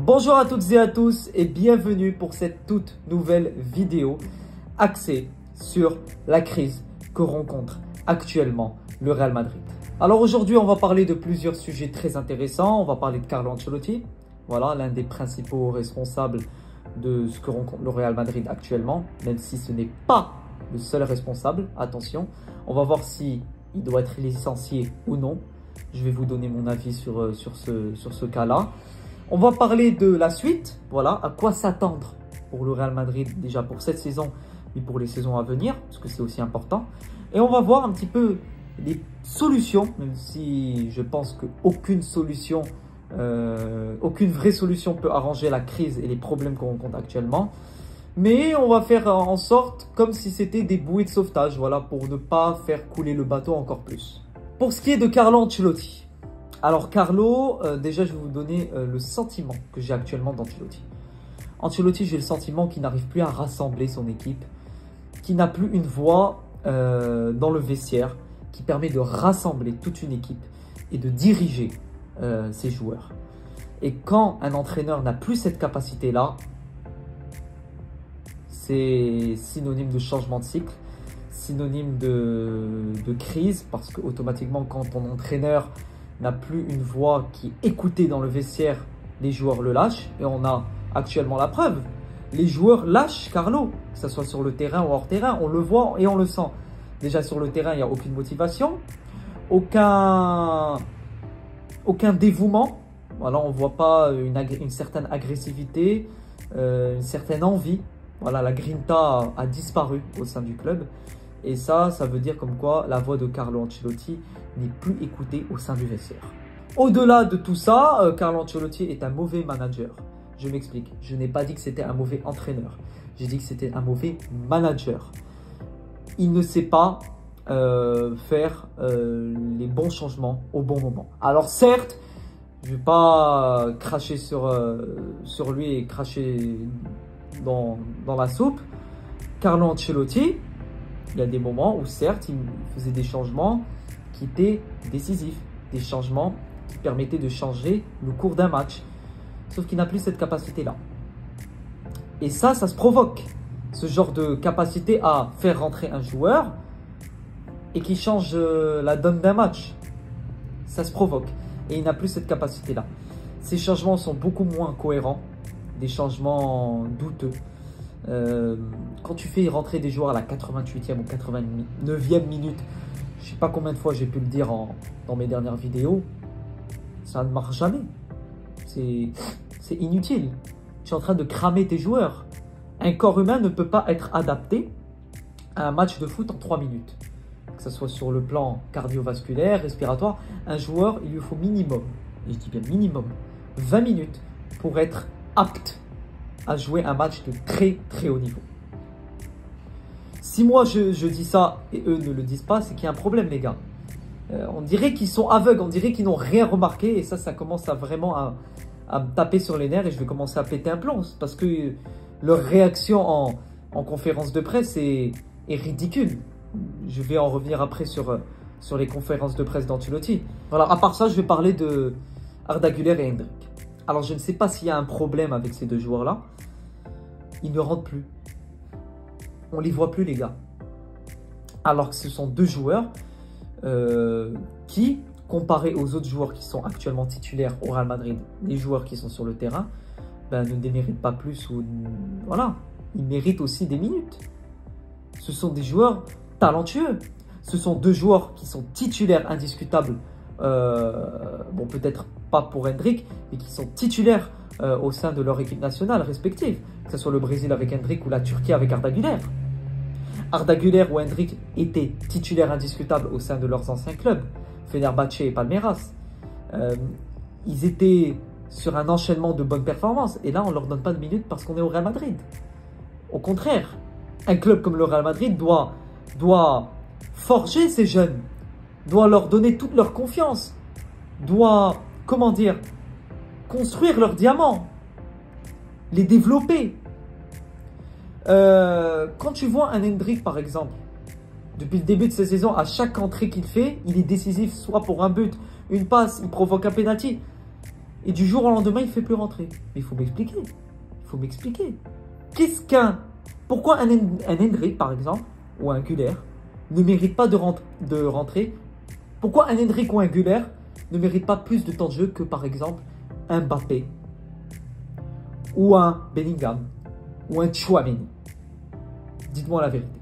Bonjour à toutes et à tous et bienvenue pour cette toute nouvelle vidéo axée sur la crise que rencontre actuellement le Real Madrid. Alors aujourd'hui, on va parler de plusieurs sujets très intéressants. On va parler de Carlo Ancelotti, voilà, l'un des principaux responsables de ce que rencontre le Real Madrid actuellement, même si ce n'est pas le seul responsable, attention. On va voir si il doit être licencié ou non. Je vais vous donner mon avis sur ce cas-là. On va parler de la suite, voilà, à quoi s'attendre pour le Real Madrid, déjà pour cette saison, mais pour les saisons à venir, parce que c'est aussi important. Et on va voir un petit peu les solutions, même si je pense qu'aucune solution, aucune vraie solution peut arranger la crise et les problèmes qu'on rencontre actuellement. Mais on va faire en sorte comme si c'était des bouées de sauvetage, voilà, pour ne pas faire couler le bateau encore plus. Pour ce qui est de Carlo Ancelotti, alors Carlo, déjà je vais vous donner le sentiment que j'ai actuellement d'Ancelotti. Ancelotti, j'ai le sentiment qu'il n'arrive plus à rassembler son équipe, qu'il n'a plus une voix dans le vestiaire qui permet de rassembler toute une équipe et de diriger ses joueurs. Et quand un entraîneur n'a plus cette capacité-là, c'est synonyme de changement de cycle, synonyme de crise, parce qu'automatiquement quand ton entraîneur n'a plus une voix qui est écoutée dans le vestiaire, les joueurs le lâchent. Et on a actuellement la preuve. Les joueurs lâchent Carlo, que ce soit sur le terrain ou hors terrain. On le voit et on le sent. Déjà sur le terrain, il n'y a aucune motivation, aucun dévouement. Voilà, on ne voit pas une certaine agressivité, une certaine envie. Voilà, la grinta a disparu au sein du club. Et ça veut dire comme quoi la voix de Carlo Ancelotti n'est plus écoutée au sein du vestiaire. Au-delà de tout ça, Carlo Ancelotti est un mauvais manager. Je m'explique. Je n'ai pas dit que c'était un mauvais entraîneur. J'ai dit que c'était un mauvais manager. Il ne sait pas faire les bons changements au bon moment. Alors certes, je ne vais pas cracher sur lui et cracher dans la soupe. Carlo Ancelotti, il y a des moments où certes, il faisait des changements qui étaient décisifs, des changements qui permettaient de changer le cours d'un match. Sauf qu'il n'a plus cette capacité-là. Et ça se provoque. Ce genre de capacité à faire rentrer un joueur et qui change la donne d'un match. Ça se provoque. Et il n'a plus cette capacité-là. Ces changements sont beaucoup moins cohérents, des changements douteux. Quand tu fais rentrer des joueurs à la 88e ou 89e minute, je ne sais pas combien de fois j'ai pu le dire dans mes dernières vidéos, ça ne marche jamais. C'est inutile. Tu es en train de cramer tes joueurs. Un corps humain ne peut pas être adapté à un match de foot en 3 minutes. Que ce soit sur le plan cardiovasculaire, respiratoire, un joueur, il lui faut minimum, et je dis bien minimum, 20 minutes pour être apte à jouer un match de très très haut niveau. Si moi je dis ça et eux ne le disent pas, c'est qu'il y a un problème les gars. On dirait qu'ils sont aveugles, on dirait qu'ils n'ont rien remarqué et ça commence à vraiment à me taper sur les nerfs et je vais commencer à péter un plomb parce que leur réaction en conférence de presse est ridicule. Je vais en revenir après sur les conférences de presse d'Ancelotti. Voilà, à part ça, je vais parler de Arda Güler et Endrick. Alors, je ne sais pas s'il y a un problème avec ces deux joueurs-là. Ils ne rentrent plus. On ne les voit plus, les gars. Alors que ce sont deux joueurs qui, comparés aux autres joueurs qui sont actuellement titulaires au Real Madrid, les joueurs qui sont sur le terrain, ben, ne déméritent pas plus. Voilà, ils méritent aussi des minutes. Ce sont des joueurs talentueux. Ce sont deux joueurs qui sont titulaires indiscutables. Bon, peut-être pas pour Endrick, mais qui sont titulaires au sein de leur équipe nationale respective, que ce soit le Brésil avec Endrick ou la Turquie avec Arda Güler. Arda Güler ou Endrick étaient titulaires indiscutables au sein de leurs anciens clubs, Fenerbahçe et Palmeiras. Ils étaient sur un enchaînement de bonnes performances, et là on ne leur donne pas de minutes parce qu'on est au Real Madrid. Au contraire, un club comme le Real Madrid doit forger ces jeunes, doit leur donner toute leur confiance, doit, comment dire, construire leurs diamants, les développer. Quand tu vois un Endrick par exemple, depuis le début de cette saison, à chaque entrée qu'il fait, il est décisif, soit pour un but, une passe, il provoque un penalty. Et du jour au lendemain, il ne fait plus rentrer. Mais il faut m'expliquer. Il faut m'expliquer. Pourquoi un Endrick, par exemple, ou un Güler, ne mérite pas de rentrer? Pourquoi un Endrick ou un Güler ne mérite pas plus de temps de jeu que, par exemple, un Mbappé, ou un Bellingham, ou un Tchouaméni? Dites-moi la vérité.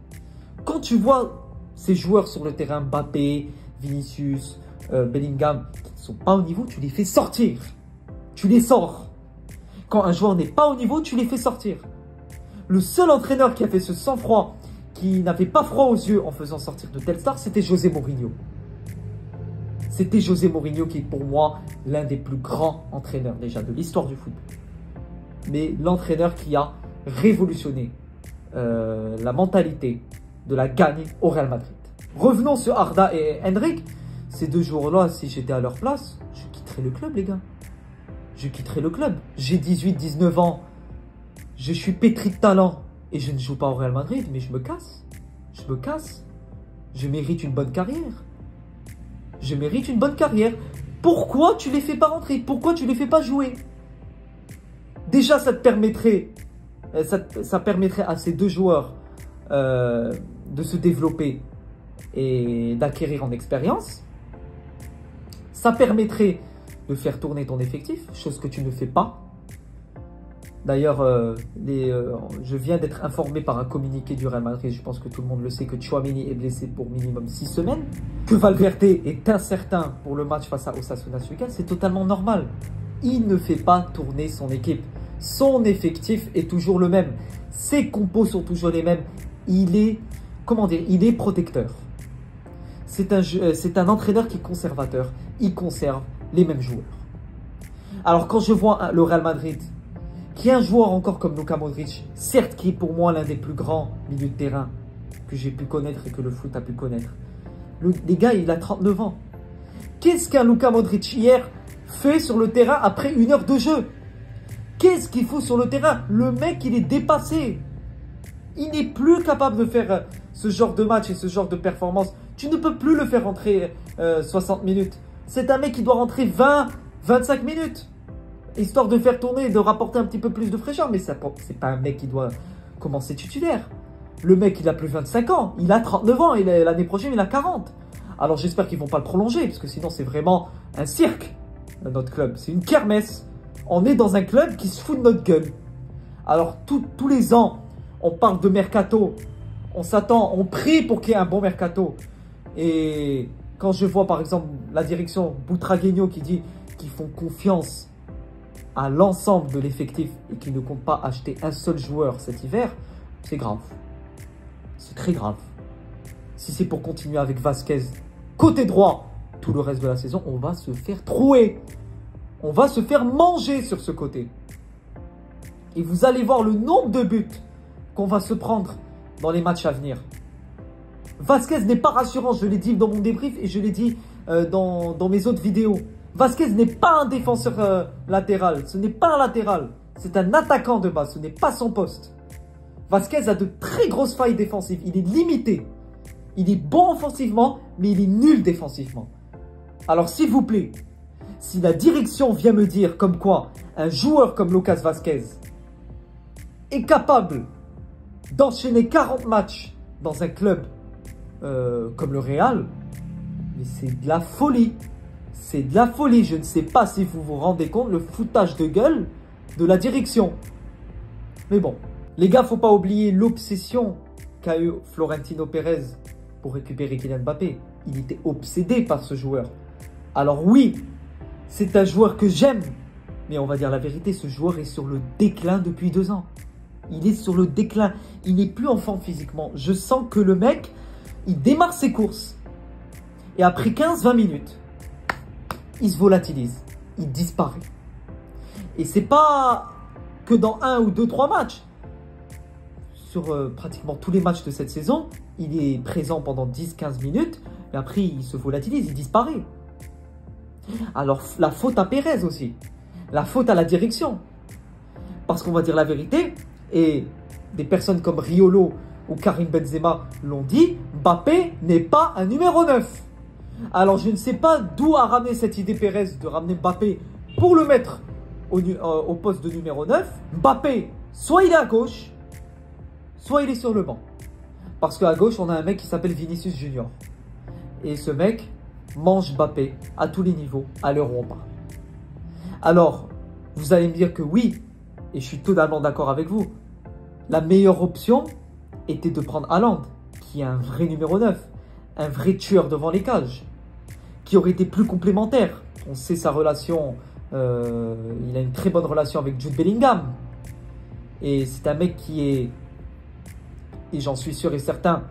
Quand tu vois ces joueurs sur le terrain, Mbappé, Vinicius, Bellingham, qui ne sont pas au niveau, tu les fais sortir. Tu les sors. Quand un joueur n'est pas au niveau, tu les fais sortir. Le seul entraîneur qui a fait ce sang-froid, qui n'avait pas froid aux yeux en faisant sortir de telles stars, c'était José Mourinho. C'était José Mourinho qui est pour moi l'un des plus grands entraîneurs déjà de l'histoire du football. Mais l'entraîneur qui a révolutionné la mentalité de la gagne au Real Madrid. Revenons sur Arda et Endrick. Ces deux joueurs-là, si j'étais à leur place, je quitterais le club, les gars. Je quitterais le club. J'ai 18-19 ans. Je suis pétri de talent. Et je ne joue pas au Real Madrid, mais je me casse. Je me casse. Je mérite une bonne carrière. Je mérite une bonne carrière. Pourquoi tu les fais pas rentrer? Pourquoi tu les fais pas jouer? Déjà, ça permettrait à ces deux joueurs de se développer et d'acquérir en expérience. Ça permettrait de faire tourner ton effectif, chose que tu ne fais pas. D'ailleurs, je viens d'être informé par un communiqué du Real Madrid, je pense que tout le monde le sait, que Tchouaméni est blessé pour minimum 6 semaines, que Valverde est incertain pour le match face à Osasuna ce week-end. C'est totalement normal. Il ne fait pas tourner son équipe. Son effectif est toujours le même. Ses compos sont toujours les mêmes. Il est, il est protecteur. C'est un entraîneur qui est conservateur. Il conserve les mêmes joueurs. Alors quand je vois le Real Madrid, qui est un joueur encore comme Luka Modric, certes qui est pour moi l'un des plus grands milieux de terrain que j'ai pu connaître et que le foot a pu connaître. Les gars, il a 39 ans. Qu'est-ce qu'un Luka Modric hier fait sur le terrain après 1 heure de jeu? Qu'est-ce qu'il faut sur le terrain? Le mec, il est dépassé. Il n'est plus capable de faire ce genre de match et ce genre de performance. Tu ne peux plus le faire rentrer 60 minutes. C'est un mec qui doit rentrer 20, 25 minutes. Histoire de faire tourner et de rapporter un petit peu plus de fraîcheur. Mais c'est pas un mec qui doit commencer titulaire. Le mec, il a plus 25 ans. Il a 39 ans. Et l'année prochaine, il a 40. Alors j'espère qu'ils ne vont pas le prolonger. Parce que sinon, c'est vraiment un cirque, notre club. C'est une kermesse. On est dans un club qui se fout de notre gueule. Alors tous les ans, on parle de mercato. On s'attend, on prie pour qu'il y ait un bon mercato. Et quand je vois par exemple la direction Butragueño qui dit qu'ils font confiance à l'ensemble de l'effectif et qu'ils ne comptent pas acheter un seul joueur cet hiver, c'est grave. C'est très grave. Si c'est pour continuer avec Vasquez côté droit tout le reste de la saison, on va se faire trouer. On va se faire manger sur ce côté. Et vous allez voir le nombre de buts qu'on va se prendre dans les matchs à venir. Vasquez n'est pas rassurant, je l'ai dit dans mon débrief et je l'ai dit dans mes autres vidéos. Vasquez n'est pas un défenseur latéral, ce n'est pas un latéral. C'est un attaquant de base, ce n'est pas son poste. Vasquez a de très grosses failles défensives, il est limité. Il est bon offensivement, mais il est nul défensivement. Alors s'il vous plaît, si la direction vient me dire comme quoi un joueur comme Lucas Vasquez est capable d'enchaîner 40 matchs dans un club comme le Real, mais c'est de la folie. C'est de la folie. Je ne sais pas si vous vous rendez compte le foutage de gueule de la direction. Mais bon, les gars, faut pas oublier l'obsession qu'a eu Florentino Pérez pour récupérer Kylian Mbappé. Il était obsédé par ce joueur. Alors oui, c'est un joueur que j'aime. Mais on va dire la vérité, ce joueur est sur le déclin depuis 2 ans. Il est sur le déclin. Il n'est plus en forme physiquement. Je sens que le mec, il démarre ses courses. Et après 15-20 minutes, il se volatilise. Il disparaît. Et c'est pas que dans 1 ou 2, 3 matchs. Sur pratiquement tous les matchs de cette saison, il est présent pendant 10-15 minutes. Et après, il se volatilise, il disparaît. Alors, la faute à Pérez aussi. La faute à la direction. Parce qu'on va dire la vérité, et des personnes comme Riolo ou Karim Benzema l'ont dit, Mbappé n'est pas un numéro 9. Alors je ne sais pas d'où a ramené cette idée Pérez de ramener Mbappé pour le mettre au poste de numéro 9. Mbappé, soit il est à gauche, soit il est sur le banc. Parce qu'à gauche, on a un mec qui s'appelle Vinicius Junior. Et ce mec mange Mbappé à tous les niveaux, à l'heure où on parle. Alors, vous allez me dire que oui, et je suis totalement d'accord avec vous, la meilleure option était de prendre Haaland, qui est un vrai numéro 9, un vrai tueur devant les cages, qui aurait été plus complémentaire. On sait sa relation, il a une très bonne relation avec Jude Bellingham. Et c'est un mec qui est, et j'en suis sûr et certain,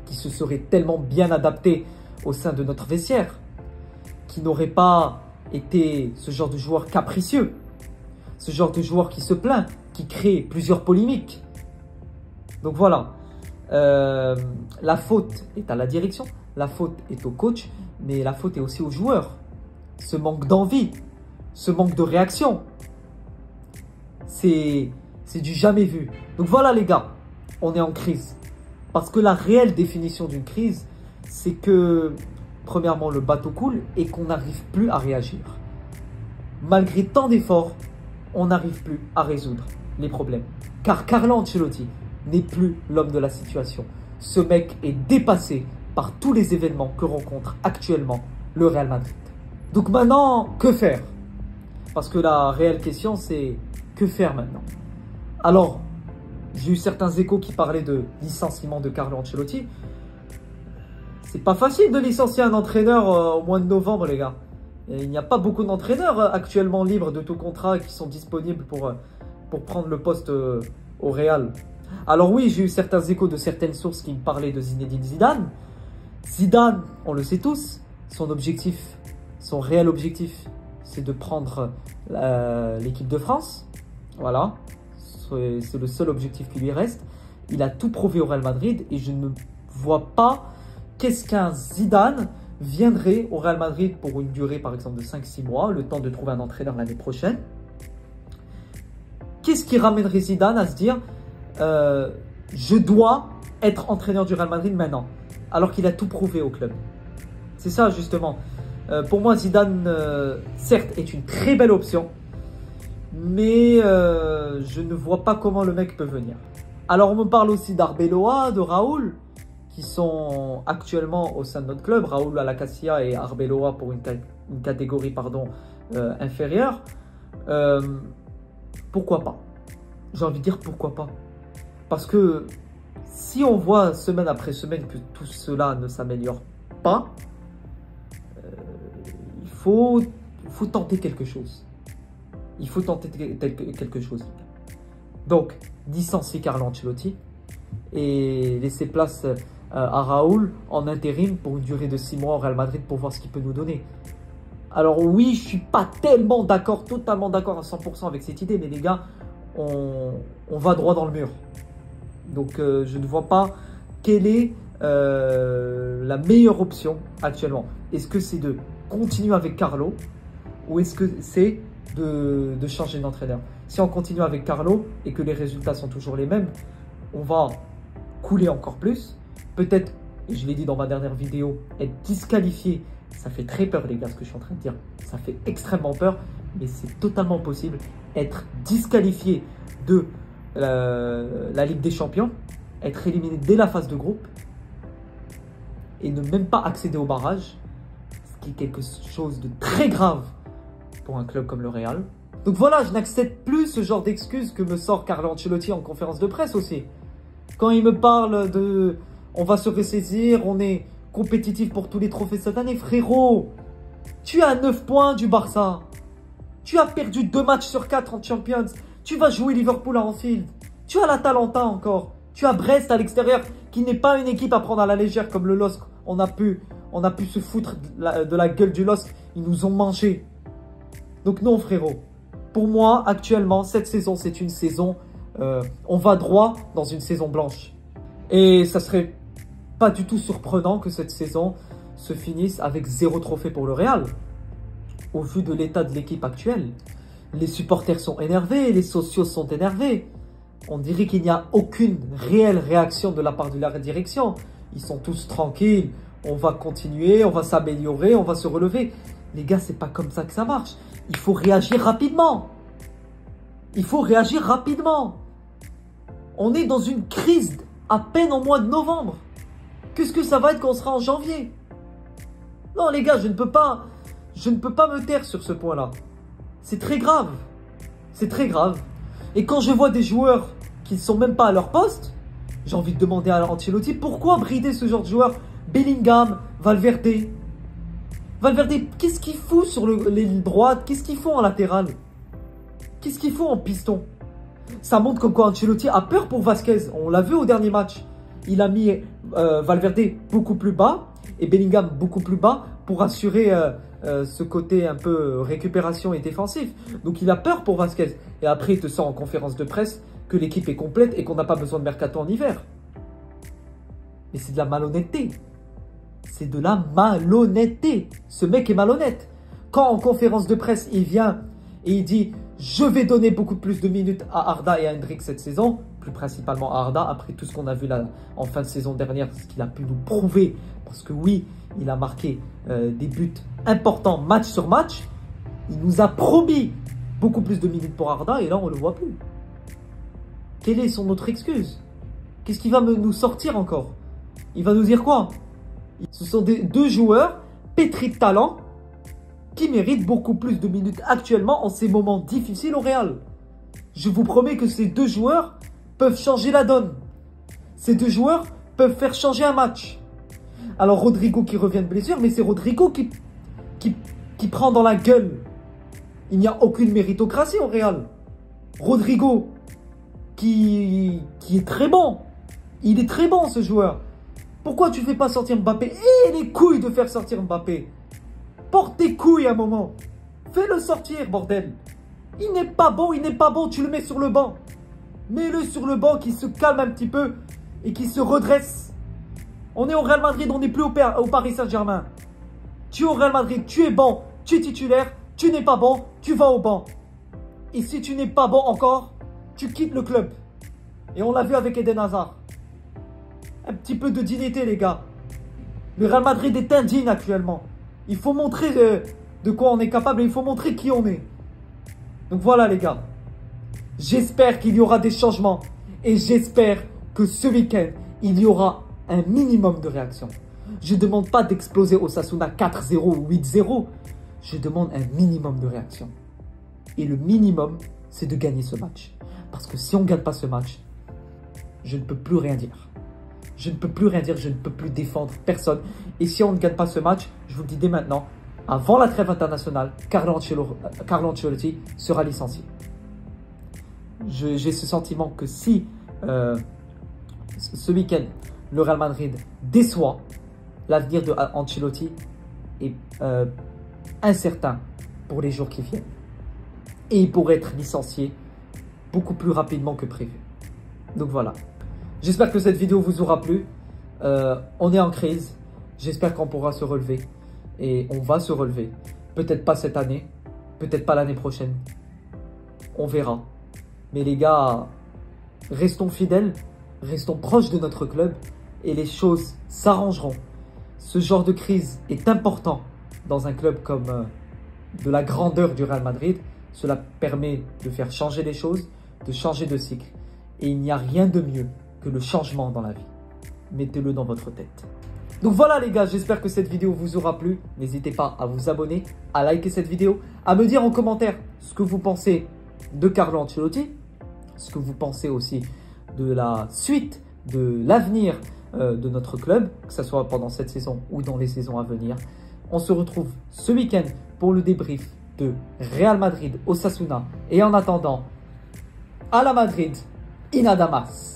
qui se serait tellement bien adapté au sein de notre vestiaire, qui n'aurait pas été ce genre de joueur capricieux, ce genre de joueur qui se plaint, qui crée plusieurs polémiques. Donc voilà, la faute est à la direction, la faute est au coach, mais la faute est aussi aux joueurs. Ce manque d'envie, ce manque de réaction, c'est du jamais vu. Donc voilà les gars, on est en crise. Parce que la réelle définition d'une crise, c'est que, premièrement, le bateau coule et qu'on n'arrive plus à réagir. Malgré tant d'efforts, on n'arrive plus à résoudre les problèmes. Car Carlo Ancelotti n'est plus l'homme de la situation. Ce mec est dépassé par tous les événements que rencontre actuellement le Real Madrid. Donc maintenant, que faire? Parce que la réelle question, c'est que faire maintenant? Alors, j'ai eu certains échos qui parlaient de licenciement de Carlo Ancelotti. C'est pas facile de licencier un entraîneur au mois de novembre, les gars. Et il n'y a pas beaucoup d'entraîneurs actuellement libres de tout contrat qui sont disponibles pour prendre le poste au Real. Alors oui, j'ai eu certains échos de certaines sources qui me parlaient de Zinedine Zidane. Zidane, on le sait tous, son objectif, son réel objectif, c'est de prendre l'équipe de France. Voilà, c'est le seul objectif qui lui reste. Il a tout prouvé au Real Madrid et je ne vois pas qu'est-ce qu'un Zidane viendrait au Real Madrid pour une durée par exemple de 5-6 mois, le temps de trouver un entraîneur l'année prochaine. Qu'est-ce qui ramènerait Zidane à se dire je dois être entraîneur du Real Madrid maintenant, alors qu'il a tout prouvé au club? C'est ça justement. Pour moi, Zidane, certes, est une très belle option, mais je ne vois pas comment le mec peut venir. Alors, on me parle aussi d'Arbeloa, de Raúl, qui sont actuellement au sein de notre club. Raúl à la Casilla et Arbeloa pour une catégorie inférieure. Pourquoi pas? J'ai envie de dire pourquoi pas. Parce que si on voit semaine après semaine que tout cela ne s'améliore pas, il faut tenter quelque chose. Il faut tenter quelque chose. Donc, licencier Carlo Ancelotti et laisser place à Raúl en intérim pour une durée de 6 mois au Real Madrid pour voir ce qu'il peut nous donner. Alors oui, je ne suis pas tellement d'accord, totalement d'accord à 100% avec cette idée, mais les gars, on va droit dans le mur. Donc je ne vois pas quelle est la meilleure option actuellement. Est-ce que c'est de continuer avec Carlo ou est-ce que c'est de changer d'entraîneur? Si on continue avec Carlo et que les résultats sont toujours les mêmes, on va couler encore plus. Peut-être, et je l'ai dit dans ma dernière vidéo, être disqualifié. Ça fait très peur les gars ce que je suis en train de dire. Ça fait extrêmement peur, mais c'est totalement possible. Être disqualifié de la Ligue des Champions, être éliminé dès la phase de groupe et ne même pas accéder au barrage, ce qui est quelque chose de très grave pour un club comme le Real. Donc voilà, je n'accepte plus ce genre d'excuses que me sort Carlo Ancelotti en conférence de presse aussi. Quand il me parle de « on va se ressaisir, on est compétitif pour tous les trophées cette année », frérot, tu as 9 points du Barça. Tu as perdu 2 matchs sur 4 en Champions. Tu vas jouer Liverpool à Anfield. Tu as l'Atalanta encore. Tu as Brest à l'extérieur, qui n'est pas une équipe à prendre à la légère comme le LOSC. On a pu se foutre de la gueule du LOSC. Ils nous ont mangé. Donc non, frérot. Pour moi, actuellement, cette saison, c'est une saison... on va droit dans une saison blanche. Et ça serait pas du tout surprenant que cette saison se finisse avec 0 trophée pour le Real. Au vu de l'état de l'équipe actuelle. Les supporters sont énervés, les socios sont énervés. On dirait qu'il n'y a aucune réelle réaction de la part de la direction. Ils sont tous tranquilles, on va continuer, on va s'améliorer, on va se relever. Les gars, c'est pas comme ça que ça marche. Il faut réagir rapidement. Il faut réagir rapidement. On est dans une crise à peine en mois de novembre. Qu'est-ce que ça va être quand on sera en janvier? Non les gars, je ne peux pas me taire sur ce point-là. C'est très grave. C'est très grave. Et quand je vois des joueurs qui ne sont même pas à leur poste, j'ai envie de demander à Ancelotti pourquoi brider ce genre de joueurs. Bellingham, Valverde. Valverde, qu'est-ce qu'il fout sur l'aile droite? Qu'est-ce qu'il fout en latéral? Qu'est-ce qu'il faut en piston? Ça montre comme quoi Ancelotti a peur pour Vasquez. On l'a vu au dernier match. Il a mis Valverde beaucoup plus bas et Bellingham beaucoup plus bas pour assurer ce côté un peu récupération et défensif. Donc il a peur pour Vasquez. Et après il te sort en conférence de presse que l'équipe est complète et qu'on n'a pas besoin de mercato en hiver. Mais c'est de la malhonnêteté. C'est de la malhonnêteté. Ce mec est malhonnête. Quand en conférence de presse il vient et il dit « Je vais donner beaucoup plus de minutes à Arda et à Hendrick cette saison », plus principalement à Arda, après tout ce qu'on a vu là en fin de saison dernière, ce qu'il a pu nous prouver, parce que oui, il a marqué des buts importants match sur match, il nous a promis beaucoup plus de minutes pour Arda, et là on ne le voit plus. Quelle est son autre excuse? Qu'est-ce qu'il va nous sortir encore? Il va nous dire quoi? Ce sont deux joueurs pétris de talent, qui méritent beaucoup plus de minutes actuellement en ces moments difficiles au Real. Je vous promets que ces deux joueurs peuvent changer la donne. Ces deux joueurs peuvent faire changer un match. Alors Rodrigo qui revient de blessure, mais c'est Rodrigo qui prend dans la gueule. Il n'y a aucune méritocratie au Real. Rodrigo qui est très bon. Il est très bon ce joueur. Pourquoi tu ne fais pas sortir Mbappé? Et les couilles de faire sortir Mbappé. Porte tes couilles un moment. Fais-le sortir, bordel. Il n'est pas bon, tu le mets sur le banc. Mets-le sur le banc, qui se calme un petit peu et qui se redresse. On est au Real Madrid, on n'est plus au Paris Saint-Germain. Tu es au Real Madrid, tu es bon, tu es titulaire, tu n'es pas bon, tu vas au banc. Et si tu n'es pas bon encore, tu quittes le club. Et on l'a vu avec Eden Hazard. Un petit peu de dignité, les gars. Le Real Madrid est indigne actuellement. Il faut montrer de quoi on est capable et il faut montrer qui on est. Donc voilà les gars. J'espère qu'il y aura des changements. Et j'espère que ce week-end, il y aura un minimum de réaction. Je ne demande pas d'exploser Osasuna 4-0 ou 8-0. Je demande un minimum de réaction. Et le minimum, c'est de gagner ce match. Parce que si on ne gagne pas ce match, je ne peux plus rien dire. Je ne peux plus rien dire, je ne peux plus défendre personne. Et si on ne gagne pas ce match, je vous le dis dès maintenant, avant la trêve internationale, Carlo Ancelotti sera licencié. J'ai ce sentiment que si ce week-end, le Real Madrid déçoit, l'avenir de Ancelotti est incertain pour les jours qui viennent. Et il pourrait être licencié beaucoup plus rapidement que prévu. Donc voilà. J'espère que cette vidéo vous aura plu. On est en crise. J'espère qu'on pourra se relever. Et on va se relever. Peut-être pas cette année. Peut-être pas l'année prochaine. On verra. Mais les gars, restons fidèles. Restons proches de notre club. Et les choses s'arrangeront. Ce genre de crise est important dans un club comme de la grandeur du Real Madrid. Cela permet de faire changer les choses, de changer de cycle. Et il n'y a rien de mieux que le changement dans la vie. Mettez-le dans votre tête. Donc voilà les gars, j'espère que cette vidéo vous aura plu. N'hésitez pas à vous abonner, à liker cette vidéo, à me dire en commentaire ce que vous pensez de Carlo Ancelotti, ce que vous pensez aussi de la suite, de l'avenir de notre club, que ce soit pendant cette saison ou dans les saisons à venir. On se retrouve ce week-end pour le débrief de Real Madrid, Osasuna. Et en attendant, à la Madrid, Inadamas.